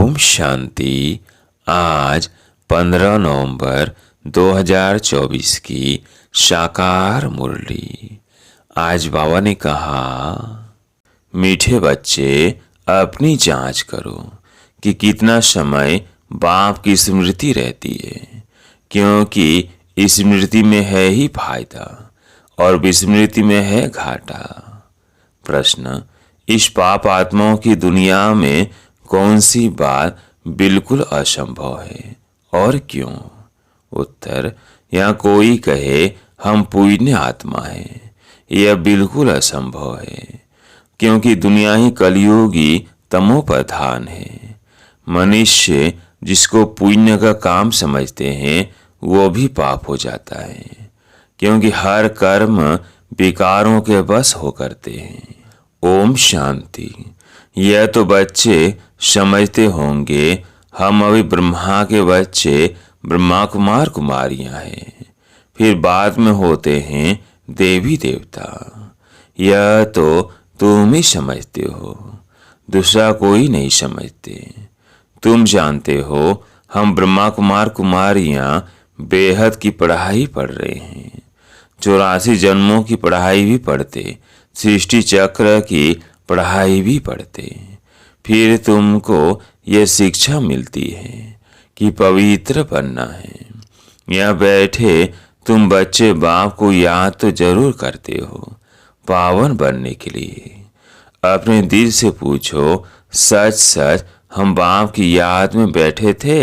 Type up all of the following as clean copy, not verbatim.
ओम शांति। आज 15 नवंबर 2024 की साकार मुरली। आज बाबा ने कहा, मीठे बच्चे अपनी जांच करो कि कितना समय बाप की स्मृति रहती है, क्योंकि स्मृति में है ही फायदा और विस्मृति में है घाटा। प्रश्न, इस पाप आत्माओं की दुनिया में कौन सी बात बिल्कुल असंभव है और क्यों? उत्तर, यहाँ कोई कहे हम पुण्य आत्मा है, यह बिल्कुल असंभव है, क्योंकि दुनिया ही कलयुगी तमो प्रधान है। मनुष्य जिसको पुण्य का काम समझते हैं वो भी पाप हो जाता है, क्योंकि हर कर्म विकारों के बस हो करते हैं। ओम शांति। यह तो बच्चे समझते होंगे हम अभी ब्रह्मा के बच्चे, ब्रह्मा कुमार कुमारियां हैं, फिर बाद में होते हैं देवी देवता। यह तो तुम ही समझते हो, दूसरा कोई नहीं समझते। तुम जानते हो हम ब्रह्मा कुमार कुमारियां बेहद की पढ़ाई पढ़ रहे हैं, 84 जन्मों की पढ़ाई भी पढ़ते, सृष्टि चक्र की पढ़ाई भी पढ़ते। फिर तुमको यह शिक्षा मिलती है कि पवित्र बनना है। यहाँ बैठे तुम बच्चे बाप को याद तो जरूर करते हो पावन बनने के लिए। अपने दिल से पूछो, सच सच हम बाप की याद में बैठे थे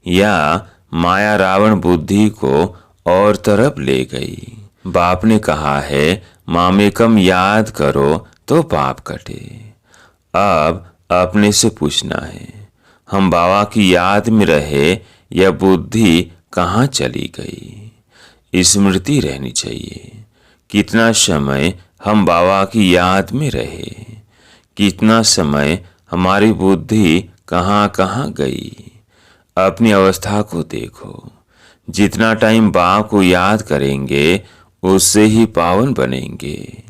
या माया रावण बुद्धि को और तरफ ले गई? बाप ने कहा है मामेकम याद करो तो पाप कटे। अब अपने से पूछना है, हम बाबा की याद में रहे या बुद्धि कहाँ चली गई? स्मृति रहनी चाहिए। कितना समय हम बाबा की याद में रहे, कितना समय हमारी बुद्धि कहाँ कहाँ गई? अपनी अवस्था को देखो। जितना टाइम बाप को याद करेंगे उससे ही पावन बनेंगे।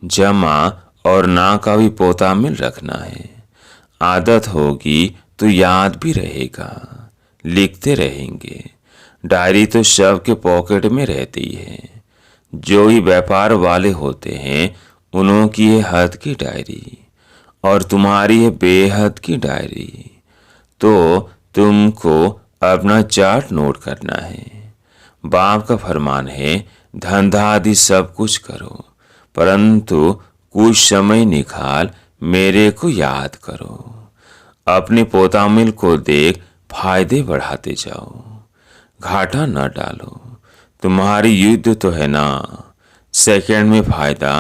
जमा और ना का भी पोता मिल रखना है। आदत होगी तो याद भी रहेगा, लिखते रहेंगे। डायरी तो सबके पॉकेट में रहती है। जो ही व्यापार वाले होते हैं उन्हों की है हद की डायरी और तुम्हारी है बेहद की डायरी। तो तुमको अपना चार्ट नोट करना है। बाप का फरमान है धंधा आदि सब कुछ करो, परंतु कुछ समय निकाल मेरे को याद करो। अपने पोतामिल को देख फायदे बढ़ाते जाओ, घाटा न डालो। तुम्हारी युद्ध तो है ना, सेकंड में फायदा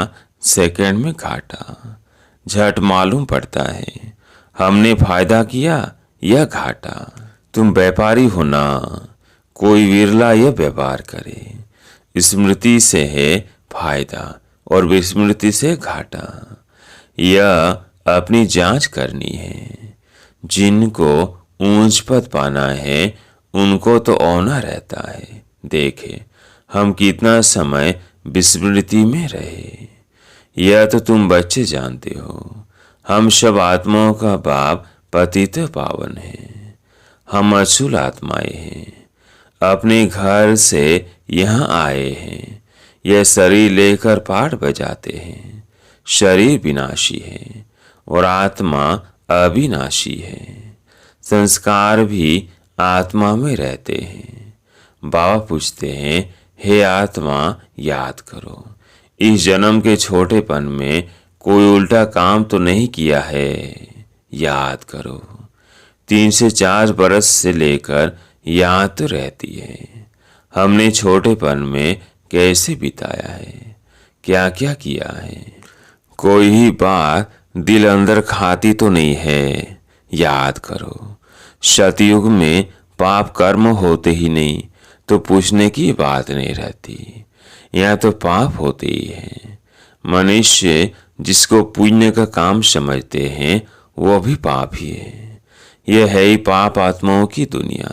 सेकंड में घाटा। झट मालूम पड़ता है हमने फायदा किया या घाटा। तुम व्यापारी हो ना, कोई विरला यह व्यापार करे। स्मृति से है फायदा और विस्मृति से घाटा। यह अपनी जांच करनी है। जिनको ऊंच पद पाना है उनको तो औना रहता है। देखे हम कितना समय विस्मृति में रहे। यह तो तुम बच्चे जानते हो। हम सब आत्माओं का बाप पतित पावन है। हम अचूल आत्माएं हैं, अपने घर से यहाँ आए हैं। यह शरीर लेकर पाठ बजाते हैं। शरीर विनाशी है और आत्मा अविनाशी है। संस्कार भी आत्मा में रहते हैं। बाबा पूछते हैं, हे आत्मा याद करो, इस जन्म के छोटेपन में कोई उल्टा काम तो नहीं किया है? याद करो। 3 से 4 बरस से लेकर याद तो रहती है। हमने छोटेपन में कैसे बिताया है, क्या क्या किया है? कोई ही बात दिल अंदर खाती तो नहीं है? याद करो। सतयुग में पाप कर्म होते ही नहीं तो पूछने की बात नहीं रहती। यहाँ तो पाप होते ही है। मनुष्य जिसको पुण्य का काम समझते हैं वो भी पाप ही है। यह है ही पाप आत्माओं की दुनिया।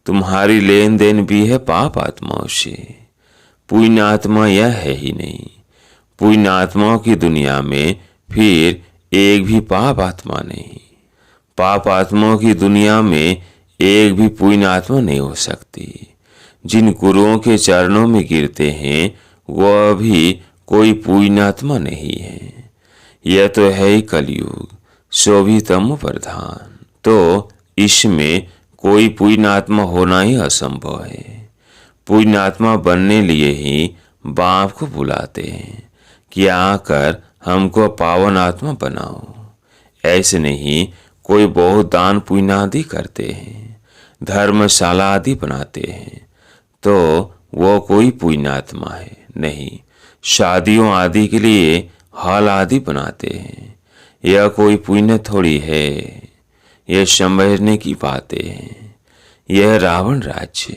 तुम्हारी लेन देन भी है पाप आत्माओं से। पुण्य आत्मा यह है ही नहीं। पुण्य आत्माओं की दुनिया में फिर एक भी पाप आत्मा नहीं। पाप आत्माओं की दुनिया में एक भी पुण्यात्मा नहीं हो सकती। जिन गुरुओं के चरणों में गिरते हैं वह भी कोई पुण्यात्मा नहीं है। यह तो है ही कलयुग, सो भी तम प्रधान। तो इसमें कोई पुण्यात्मा होना ही असंभव है। पुण्यात्मा बनने लिए ही बाप को बुलाते हैं कि आकर हमको पावन आत्मा बनाओ। ऐसे नहीं कोई बहुत दान पुण्य आदि करते हैं, धर्मशाला आदि बनाते हैं, तो वो कोई पुण्यात्मा है नहीं। शादियों आदि के लिए हॉल आदि बनाते हैं, यह कोई पुण्य थोड़ी है। यह समझने की बातें हैं। यह रावण राज्य,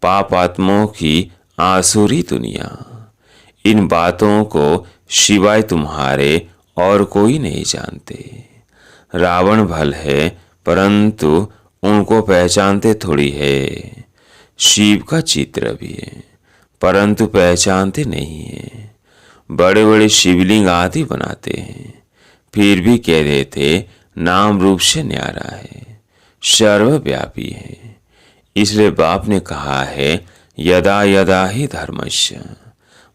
पाप आत्माओं की आसुरी दुनिया, इन बातों को सिवाय तुम्हारे और कोई नहीं जानते। रावण भल है परंतु उनको पहचानते थोड़ी है। शिव का चित्र भी है परंतु पहचानते नहीं है। बड़े बड़े शिवलिंग आदि बनाते हैं, फिर भी कह देते नाम रूप से न्यारा है, सर्वव्यापी है। इसलिए बाप ने कहा है यदा यदा ही धर्मस्य।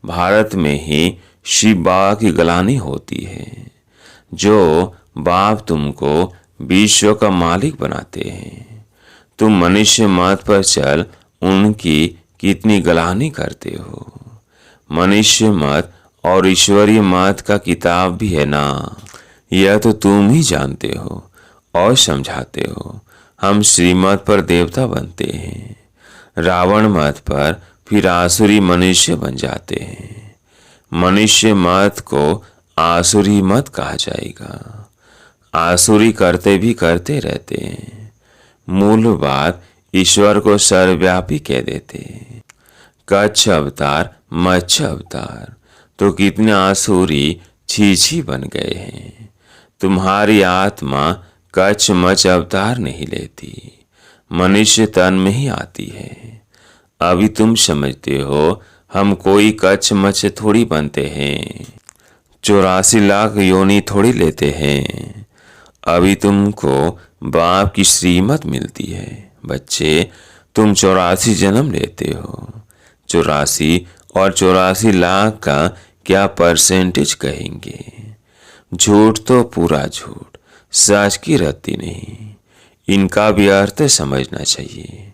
भारत में ही शिव बाबा की गलानी होती है। जो बाप तुमको विश्व का मालिक बनाते हैं, तुम मनुष्य मत पर चल उनकी कितनी गलानी करते हो। मनुष्य मत और ईश्वरीय मत का किताब भी है ना, यह तो तुम ही जानते हो और समझाते हो। हम श्रीमत पर देवता बनते हैं, रावण मत पर फिर आसुरी मनुष्य बन जाते हैं। मनुष्य मत को आसुरी मत कहा जाएगा। आसुरी करते भी करते रहते हैं। मूल बात ईश्वर को सर्वव्यापी कह देते हैं। कच्छ अवतार मत्स्य अवतार तो कितने आसुरी छी बन गए हैं। तुम्हारी आत्मा कच्छ मत्स्य अवतार नहीं लेती, मनुष्य तन में ही आती है। अभी तुम समझते हो हम कोई कच्छ मत्स्य थोड़ी बनते हैं, 84 लाख योनि थोड़ी लेते हैं। अभी तुमको बाप की श्रीमत मिलती है। बच्चे तुम 84 जन्म लेते हो। 84 और 84 लाख का क्या परसेंटेज कहेंगे। झूठ तो पूरा झूठ, सच की रत्ती नहीं। इनका भी अर्थ समझना चाहिए।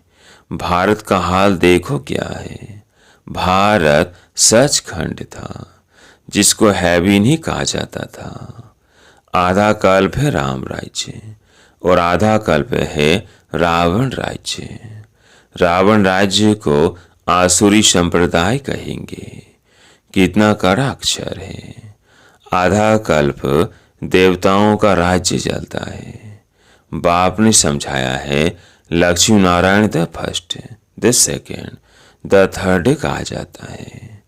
भारत का हाल देखो क्या है। भारत सचखंड था जिसको हैवी नहीं कहा जाता था। आधा कल्प है राम राज्य और आधा कल्प है रावण राज्य। रावण राज्य को आसुरी संप्रदाय कहेंगे। कितना कड़ा अक्षर है। आधा कल्प देवताओं का राज्य चलता है। बाप ने समझाया है Lakshmi Narayan the first, the second, the third कहा जाता है।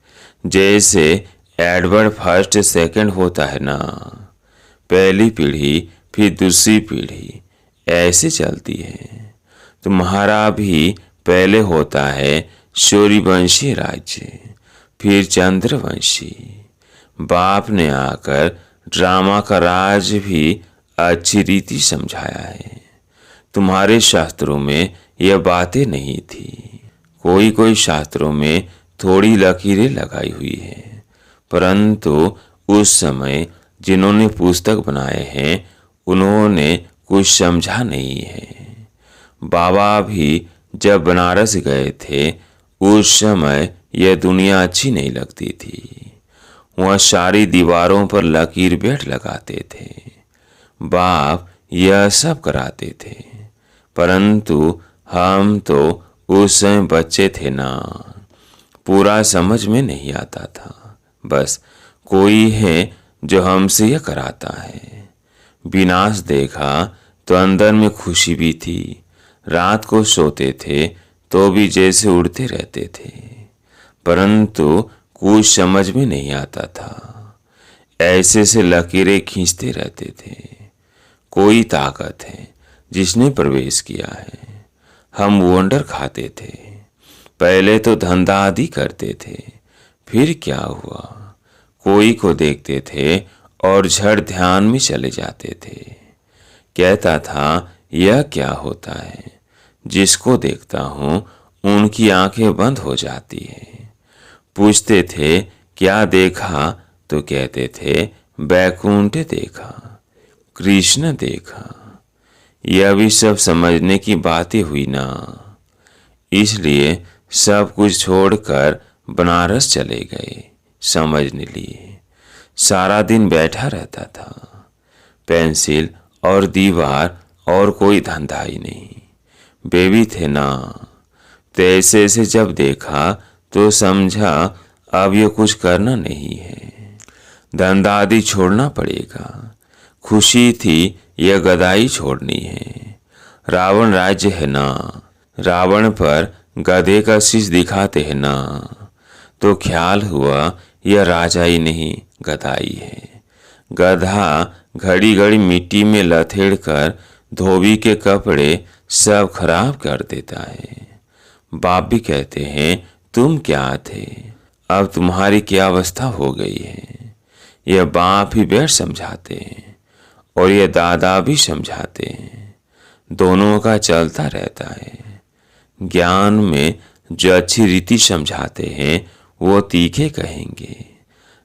जैसे एडवर्ड फर्स्ट सेकेंड होता है ना, पहली पीढ़ी फिर दूसरी पीढ़ी ऐसे चलती है। तुम्हारा भी पहले होता है सूर्यवंशी राज्य, फिर चंद्रवंशी। बाप ने आकर ड्रामा का राज भी अच्छी रीति समझाया है। तुम्हारे शास्त्रों में यह बातें नहीं थी। कोई कोई शास्त्रों में थोड़ी लकीरें लगाई हुई है, परंतु उस समय जिन्होंने पुस्तक बनाए हैं उन्होंने कुछ समझा नहीं है। बाबा भी जब बनारस गए थे उस समय यह दुनिया अच्छी नहीं लगती थी। वहाँ सारी दीवारों पर लकीर बेट लगाते थे। बाप यह सब कराते थे, परंतु हम तो उस समय बच्चे थे ना, पूरा समझ में नहीं आता था। बस कोई है जो हमसे यह कराता है। विनाश देखा तो अंदर में खुशी भी थी। रात को सोते थे तो भी जैसे उड़ते रहते थे, परंतु कुछ समझ में नहीं आता था। ऐसे से लकीरें खींचते रहते थे। कोई ताकत है जिसने प्रवेश किया है। हम वंडर खाते थे। पहले तो धंधा आदि करते थे, फिर क्या हुआ, कोई को देखते थे और झट ध्यान में चले जाते थे। कहता था, यह क्या होता है? जिसको देखता हूँ उनकी आंखें बंद हो जाती है। पूछते थे, क्या देखा? तो कहते थे, बैकुंठ देखा, कृष्ण देखा। यह भी सब समझने की बातें हुई ना। इसलिए सब कुछ छोड़कर बनारस चले गए समझने लिए। सारा दिन बैठा रहता था, पेंसिल और दीवार और कोई धंधा ही नहीं। बेबी थे ना, तैसे से जब देखा तो समझा अब ये कुछ करना नहीं है, धंधा आदि छोड़ना पड़ेगा। खुशी थी यह गदाई छोड़नी है। रावण राज्य है ना, रावण पर गधे का शीश दिखाते हैं ना, तो ख्याल हुआ यह राजा ही नहीं गधाई है। गधा घड़ी घड़ी मिट्टी में लथेड़ कर धोबी के कपड़े सब खराब कर देता है। बाप भी कहते हैं, तुम क्या थे, अब तुम्हारी क्या अवस्था हो गई है। यह बाप ही बैठ समझाते हैं और यह दादा भी समझाते हैं। दोनों का चलता रहता है। ज्ञान में जो अच्छी रीति समझाते हैं वो तीखे कहेंगे।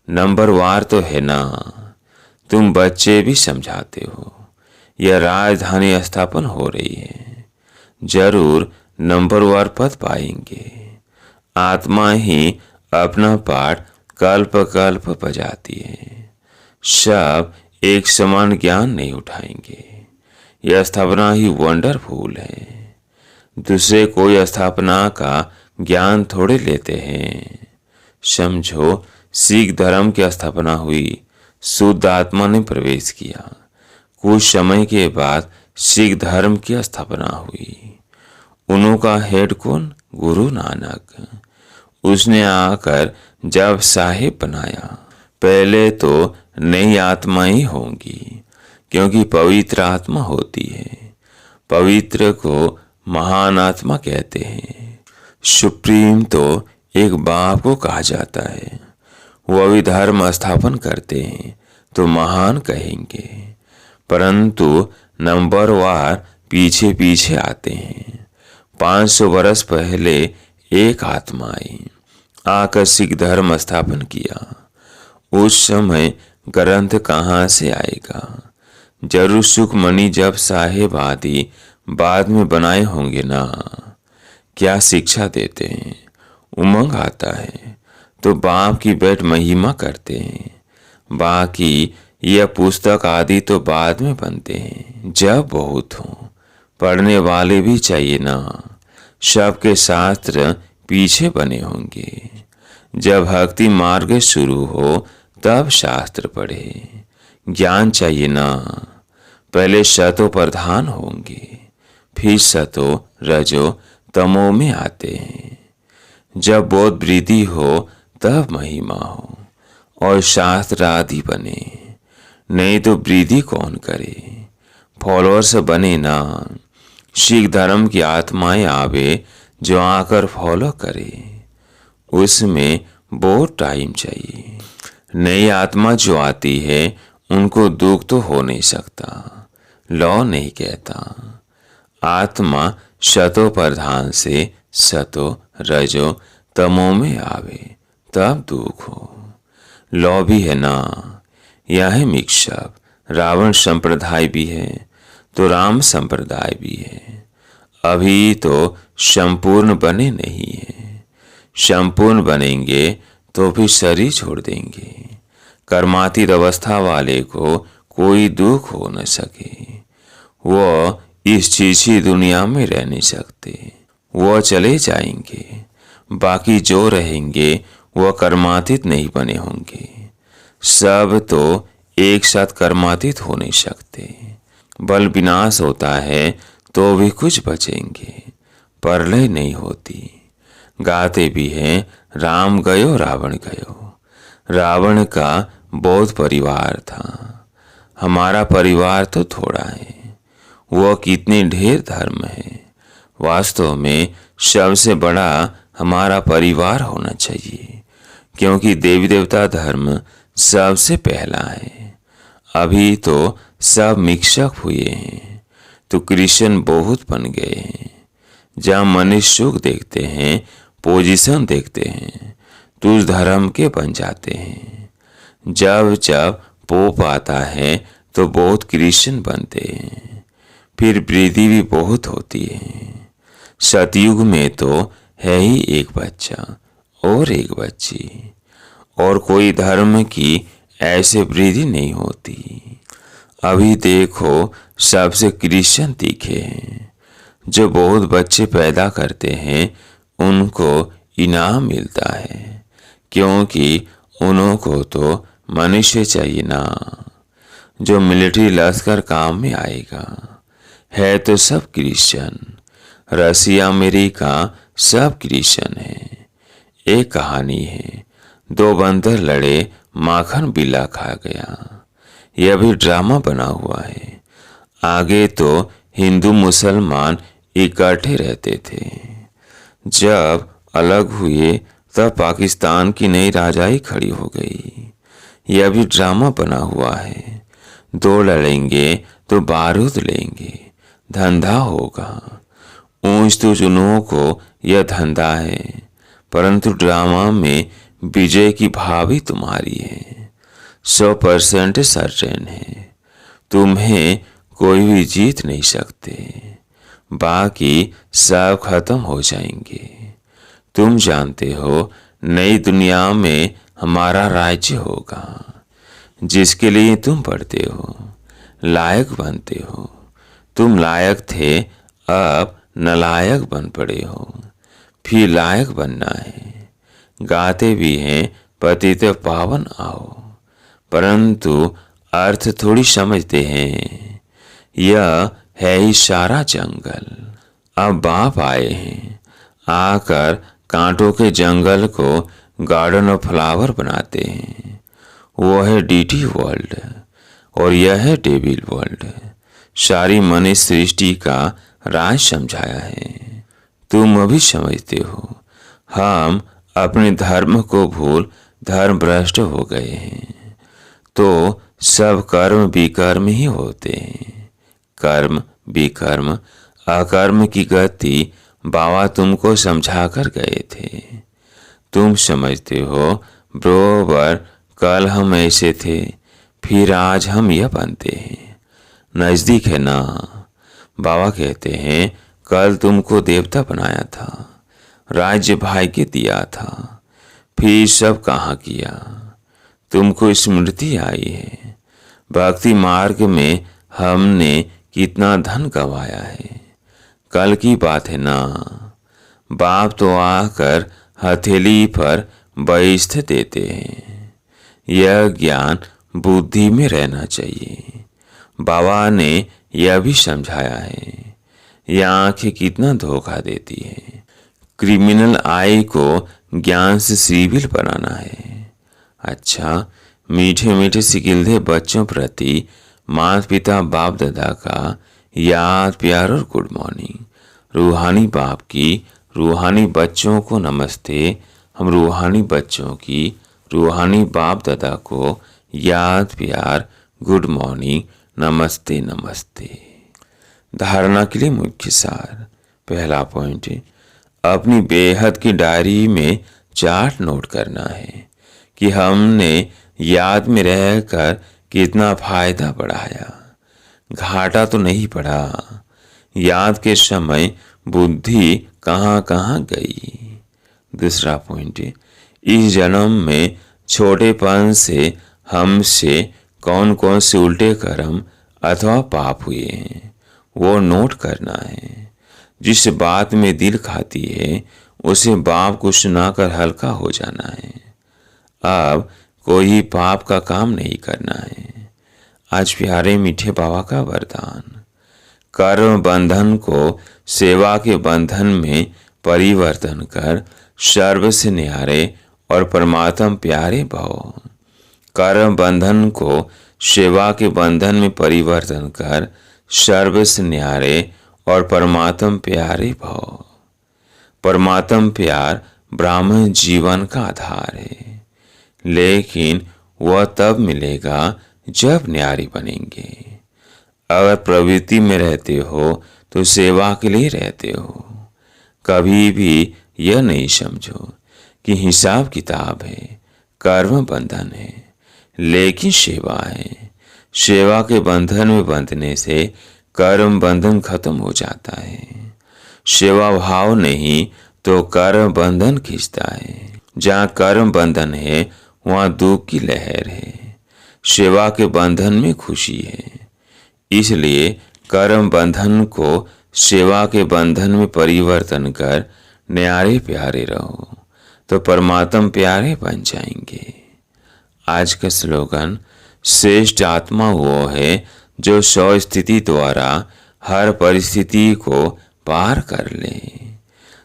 नंबरवार तो है ना, तुम बच्चे भी समझाते हो। यह राजधानी स्थापन हो रही है, जरूर नंबरवार पद पाएंगे। आत्मा ही अपना पाठ कल्प कल्प बजाती है। सब एक समान ज्ञान नहीं उठाएंगे। यह स्थापना ही वंडरफुल है। दूसरे कोई स्थापना का ज्ञान थोड़े लेते हैं। समझो, सिख धर्म की स्थापना हुई, शुद्ध आत्मा ने प्रवेश किया। कुछ समय के बाद सिख धर्म की स्थापना हुई। उनका हेड कौन? गुरु नानक। उसने आकर जब साहिब बनाया, पहले तो नई आत्मा ही होंगी, क्योंकि पवित्र आत्मा होती है। पवित्र को महान आत्मा कहते हैं। सुप्रीम तो एक बाप को कहा जाता है। वह भी धर्म स्थापन करते हैं तो महान कहेंगे, परंतु नंबरवार पीछे पीछे आते हैं। 500 वर्ष पहले एक आत्मा आई, आकर सिख धर्म स्थापन किया। उस समय ग्रंथ कहाँ से आएगा? जरूर सुखमणि जब साहेब आदि बाद में बनाए होंगे ना। क्या शिक्षा देते हैं? उमंग आता है तो बाप की बैठ महिमा करते हैं। बाकी यह पुस्तक आदि तो बाद में बनते हैं, जब बहुत हो। पढ़ने वाले भी चाहिए ना। सबके शास्त्र पीछे बने होंगे। जब भक्ति मार्ग शुरू हो तब शास्त्र पढ़े। ज्ञान चाहिए ना। पहले सतो प्रधान होंगे, फिर सतो रजो तमो में आते हैं। जब बोध वृद्धि हो तब महिमा हो और शास्त्र आदि बने, नहीं तो वृद्धि कौन करे। फॉलोअर्स बने ना। सिख धर्म की आत्माएं आवे जो आकर फॉलो करे, उसमें बहुत टाइम चाहिए। नई आत्मा जो आती है उनको दुख तो हो नहीं सकता। लॉ नहीं कहता। आत्मा शतो प्रधान से सतो रजो तमो में आवे तब दुख हो। लॉ भी है ना। यह है मिक्सअप। रावण संप्रदाय भी है तो राम संप्रदाय भी है। अभी तो संपूर्ण बने नहीं है। संपूर्ण बनेंगे तो भी शरीर छोड़ देंगे। कर्मातीत अवस्था वाले को कोई दुख हो न सके। वो इस चीची दुनिया में रह नहीं सकते। वो चले जाएंगे। बाकी जो रहेंगे वह कर्मातीत नहीं बने होंगे। सब तो एक साथ कर्मातीत हो नहीं सकते। बल विनाश होता है तो भी कुछ बचेंगे, प्रलय नहीं होती। गाते भी हैं, राम गयो रावण गयो। रावण का बहुत परिवार था, हमारा परिवार तो थोड़ा है। वह कितने ढेर धर्म है। वास्तव में सबसे बड़ा हमारा परिवार होना चाहिए, क्योंकि देवी देवता धर्म सबसे पहला है। अभी तो सब मिक्सअप हुए हैं, तो क्रिश्चियन बहुत बन गए हैं। जहाँ मनुष्य सुख देखते हैं, पोजीशन देखते हैं, तो उस धर्म के बन जाते हैं। जब जब पोप आता है तो बहुत क्रिश्चियन बनते हैं, फिर वृद्धि भी बहुत होती है। सतयुग में तो है ही एक बच्चा और एक बच्ची, और कोई धर्म की ऐसे वृद्धि नहीं होती। अभी देखो सबसे क्रिश्चियन दिखे हैं। जो बहुत बच्चे पैदा करते हैं उनको इनाम मिलता है, क्योंकि उनको तो मनुष्य चाहिए ना, जो मिलिट्री लश्कर काम में आएगा। है तो सब क्रिश्चियन, रसिया अमेरिका सब क्रिश्चियन है। एक कहानी है, दो बंदर लड़े, माखन बिल्ला खा गया। यह भी ड्रामा बना हुआ है। आगे तो हिंदू मुसलमान इकट्ठे रहते थे, जब अलग हुए तब पाकिस्तान की नई राजाई खड़ी हो गई। यह भी ड्रामा बना हुआ है। दो लड़ेंगे तो बारूद लेंगे, धंधा होगा। ऊंच तो चुनों को यह धंधा है, परंतु ड्रामा में विजय की भावी तुम्हारी है। 100% सर्टेन है, तुम्हें कोई भी जीत नहीं सकते। बाकी सब खत्म हो जाएंगे। तुम जानते हो नई दुनिया में हमारा राज्य होगा, जिसके लिए तुम पढ़ते हो, लायक बनते हो। तुम लायक थे, अब नालायक बन पड़े हो, फिर लायक बनना है। गाते भी हैं पतित पावन आओ, परंतु अर्थ थोड़ी समझते हैं। यह है ही सारा जंगल। अब बाप आए हैं, आकर कांटों के जंगल को गार्डन ऑफ फ्लावर बनाते हैं। वो है डीटी वर्ल्ड और यह है डेविल वर्ल्ड। सारी मनुष्य सृष्टि का राज समझाया है। तुम अभी समझते हो। हम अपने धर्म को भूल धर्म भ्रष्ट हो गए हैं, तो सब कर्म विकर्म ही होते हैं। कर्म विकर्म अकर्म की गति बाबा तुमको समझा कर गए थे। तुम समझते हो बरोबर कल हम ऐसे थे, फिर आज हम यह बनते हैं। नजदीक है ना। बाबा कहते हैं कल तुमको देवता बनाया था, राज्य भाग्य दिया था, फिर सब कहाँ किया। तुमको स्मृति आई है। भक्ति मार्ग में हमने कितना धन गंवाया है, कल की बात है ना। बाप तो आकर हथेली पर बहिष्ठ देते हैं। यह ज्ञान बुद्धि में रहना चाहिए। बाबा ने यह भी समझाया है। यह आंखें कितना धोखा देती है। क्रिमिनल आई को ज्ञान से सिविल बनाना है। अच्छा, मीठे मीठे सिकिलधे बच्चों प्रति माता पिता बाप दादा का याद प्यार और गुड मॉर्निंग। रूहानी बाप की रूहानी बच्चों को नमस्ते। हम रूहानी बच्चों की रूहानी बाप दादा को याद प्यार गुड मॉर्निंग नमस्ते नमस्ते। धारणा के लिए मुख्य सार। पहला पॉइंट, अपनी बेहद की डायरी में चार्ट नोट करना है कि हमने याद में रहकर कितना फायदा बढ़ाया, घाटा तो नहीं पड़ा। याद के समय बुद्धि कहाँ कहाँ गई। दूसरा पॉइंट, इस जन्म में छोटेपन से हमसे कौन कौन से उल्टे कर्म अथवा पाप हुए हैं वो नोट करना है। जिस बात में दिल खाती है उसे बाप को सुनाकर हल्का हो जाना है। अब कोई पाप का काम नहीं करना है। आज प्यारे मीठे बाबा का वरदान, कर्म बंधन को सेवा के बंधन में परिवर्तन कर सर्व से न्यारे और परमात्म प्यारे भव। कर्म बंधन को सेवा के बंधन में परिवर्तन कर सर्व से न्यारे और परमात्म प्यारे भव। परमात्म प्यार ब्राह्मण जीवन का आधार है, लेकिन वह तब मिलेगा जब न्यारे बनेंगे। अगर प्रवृत्ति में रहते हो तो सेवा के लिए रहते हो। कभी भी यह नहीं समझो कि हिसाब किताब है, कर्म बंधन है, लेकिन सेवा है। सेवा के बंधन में बंधने से कर्म बंधन खत्म हो जाता है। सेवा भाव नहीं तो कर्म बंधन खींचता है। जहाँ कर्म बंधन है वहाँ दुख की लहर है। सेवा के बंधन में खुशी है। इसलिए कर्म बंधन को सेवा के बंधन में परिवर्तन कर न्यारे प्यारे रहो तो परमात्म प्यारे बन जाएंगे। आज का स्लोगन, श्रेष्ठ आत्मा वो है जो स्वस्थिति द्वारा हर परिस्थिति को पार कर ले।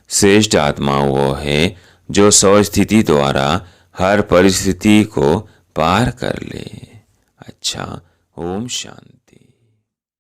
श्रेष्ठ आत्मा वो है जो स्वस्थिति द्वारा हर परिस्थिति को पार कर ले। अच्छा, ओम शांति।